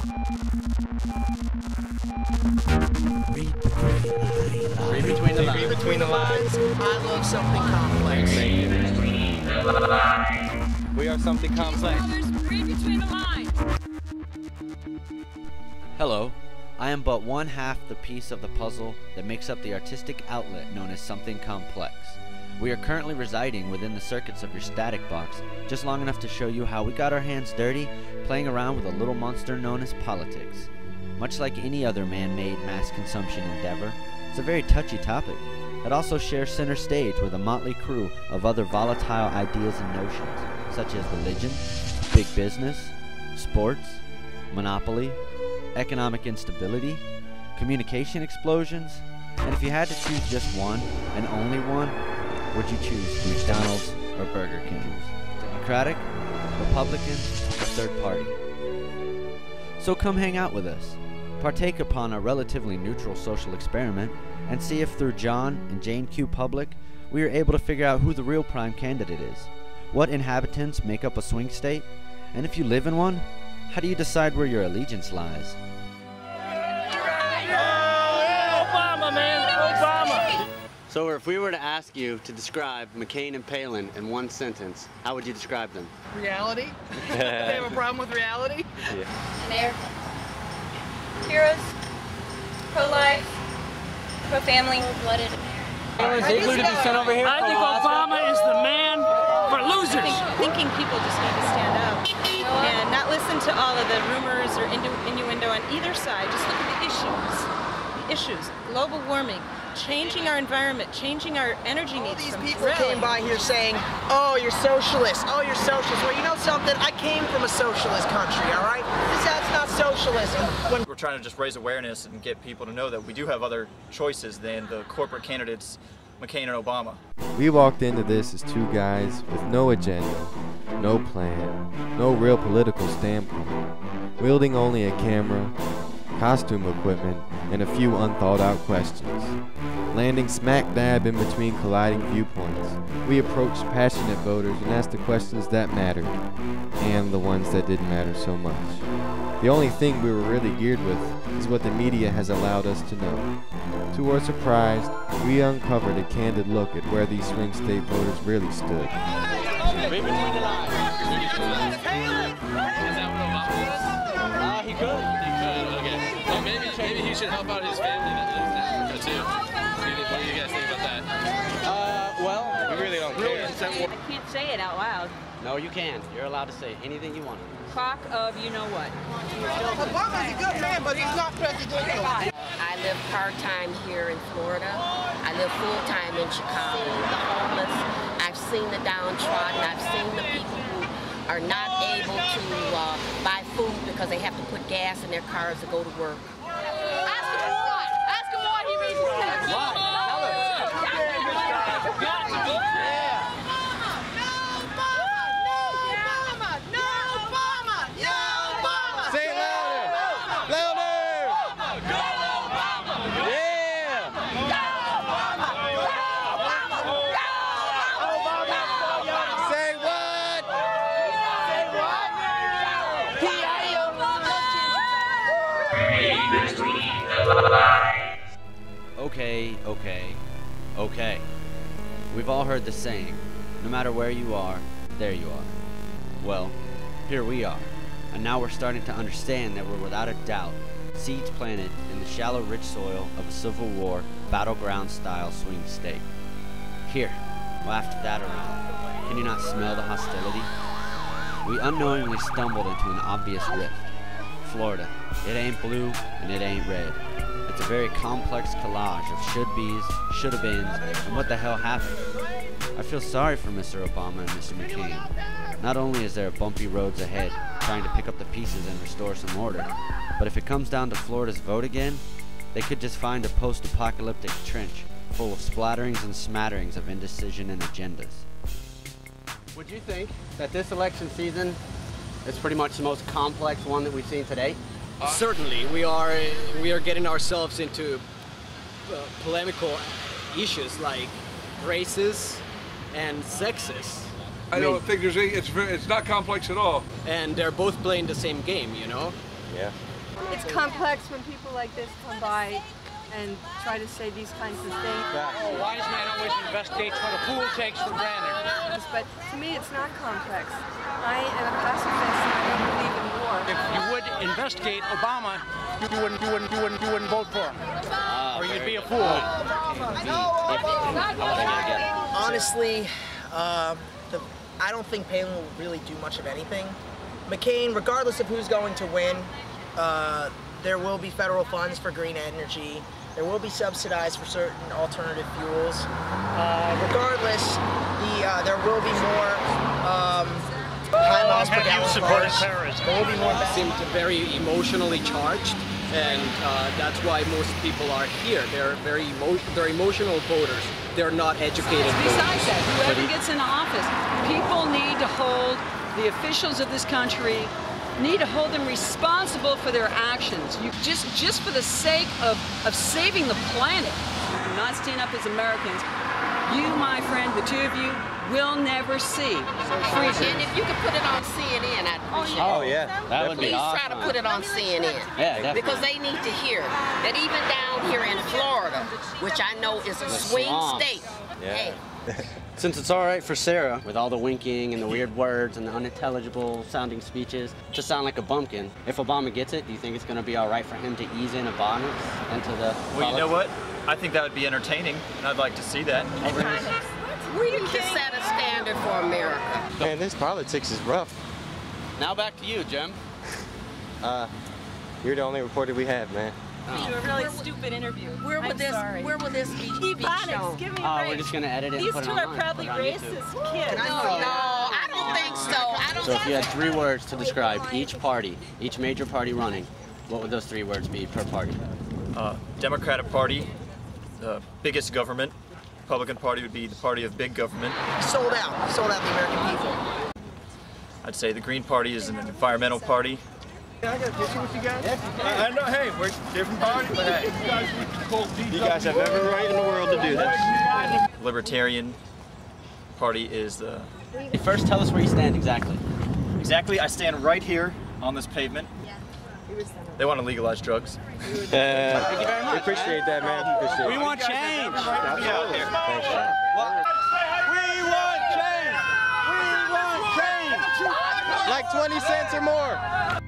Read between the lines. Read between the lines. I love something complex. We are something complex. Read between the lines. Hello, I am but one half the piece of the puzzle that makes up the artistic outlet known as something complex. We are currently residing within the circuits of your static box, just long enough to show you how we got our hands dirty playing around with a little monster known as politics. Much like any other man-made mass consumption endeavor, it's a very touchy topic that also shares center stage with a motley crew of other volatile ideas and notions, such as religion, big business, sports, monopoly, economic instability, communication explosions, and if you had to choose just one, and only one, would you choose McDonald's or Burger King? Democratic, Republican, or third party? So come hang out with us, partake upon a relatively neutral social experiment, and see if through John and Jane Q. Public, we are able to figure out who the real prime candidate is, what inhabitants make up a swing state, and if you live in one, how do you decide where your allegiance lies? Obama, man, Obama! So if we were to ask you to describe McCain and Palin in one sentence, how would you describe them? Reality? They have a problem with reality? Yeah. American. Heroes. Pro-life. Pro-family. Blooded American. I think Obama is the man for losers. Thinking people just need to stand up and not listen to all of the rumors or innuendo on either side. Just look at the issues. Global warming, changing our environment, changing our energy needs. All these people came by here saying, oh, you're socialist, oh, you're socialist. Well, you know something? I came from a socialist country, all right? That's not socialism. We're trying to just raise awareness and get people to know that we do have other choices than the corporate candidates, McCain and Obama. We walked into this as two guys with no agenda, no plan, no real political standpoint, wielding only a camera, costume equipment, and a few unthought-out questions. Landing smack dab in between colliding viewpoints, we approached passionate voters and asked the questions that mattered, and the ones that didn't matter so much. The only thing we were really geared with is what the media has allowed us to know. To our surprise, we uncovered a candid look at where these swing state voters really stood. Read between the lines. He could. Okay. Well, maybe he should help out his family that lives in Africa too. What do you guys think about that? Well, we really don't care. I can't say it out loud. No, you can. You're allowed to say anything you want. Cock of you know what. Obama's a good man, but he's not presidential. I live part-time here in Florida. I live full-time in Chicago. The homeless, I've seen the downtrodden, I've seen the people who are not able to buy food because they have to put gas in their cars to go to work. Ask him what? Ask him what he means. Why? Tell us. Say it louder! Louder! Say what? Okay. We've all heard the saying, no matter where you are, there you are. Well, here we are, and now we're starting to understand that we're without a doubt seeds planted in the shallow, rich soil of a Civil War, battleground-style swing state. Here, laughed that around. Can you not smell the hostility? We unknowingly stumbled into an obvious rift. Florida. It ain't blue, and it ain't red. It's a very complex collage of should-bes, should-have-beens, and what the hell happened. I feel sorry for Mr. Obama and Mr. McCain. Not only is there bumpy roads ahead, trying to pick up the pieces and restore some order, but if it comes down to Florida's vote again, they could just find a post-apocalyptic trench full of splatterings and smatterings of indecision and agendas. Would you think that this election season is pretty much the most complex one that we've seen today? Certainly, we are getting ourselves into polemical issues like races and sexes. I don't think it's not complex at all. And they're both playing the same game, you know? Yeah. It's complex when people like this come by and try to say these kinds of things. A wise man always investigates what a fool takes for granted. But to me, it's not complex. I am a pacifist and I don't believe in war. If you would investigate Obama, you wouldn't vote for him. Or you'd be a fool. Honestly, I don't think Palin will really do much of anything. McCain, regardless of who's going to win, there will be federal funds for green energy. There will be subsidized for certain alternative fuels. Regardless, there will be more high miles per gallon cars. There will be more. Seem very emotionally charged, and that's why most people are here. They're they're emotional voters. They're not educated voters. Besides that, whoever gets in office, people need to hold the officials of this country, need to hold them responsible for their actions. You just for the sake of saving the planet. Do not stand up as Americans. You, my friend, the two of you, will never see freedom. And if you could put it on CNN, I'd appreciate it. Oh, yeah. That would be awesome. Please try to put it on CNN. Yeah, definitely. Because they need to hear that even down here in Florida, which I know is a swing state, hey, Since it's all right for Sarah, with all the winking and the weird words and the unintelligible sounding speeches, to sound like a bumpkin, if Obama gets it, do you think it's going to be all right for him to ease in Obama into the Well, you know what? I think that would be entertaining, and I'd like to see that. we need to set a standard for America. Man, this politics is rough. Now back to you, Jim. You're the only reporter we have, man. You do a really stupid interview. Where will this be shown? Give me a break. We're just going to edit it and These put it two online. are probably racist kids. No, I don't think so. So if you had 3 words to describe each party, each major party running, what would those 3 words be per party? Democratic Party, the biggest government. Republican Party would be the party of big government. Sold out the American people. I'd say the Green Party is an environmental party. I got a picture with you guys? I know, hey, we're different parties, but hey. You guys have every right in the world to do this. Libertarian Party is the... First, tell us where you stand exactly. Exactly, I stand right here on this pavement. They want to legalize drugs. Thank you very much. We appreciate that, man. Appreciate We it. want change. Absolutely. Thanks, man. We want change! We want change! Like 20 cents or more.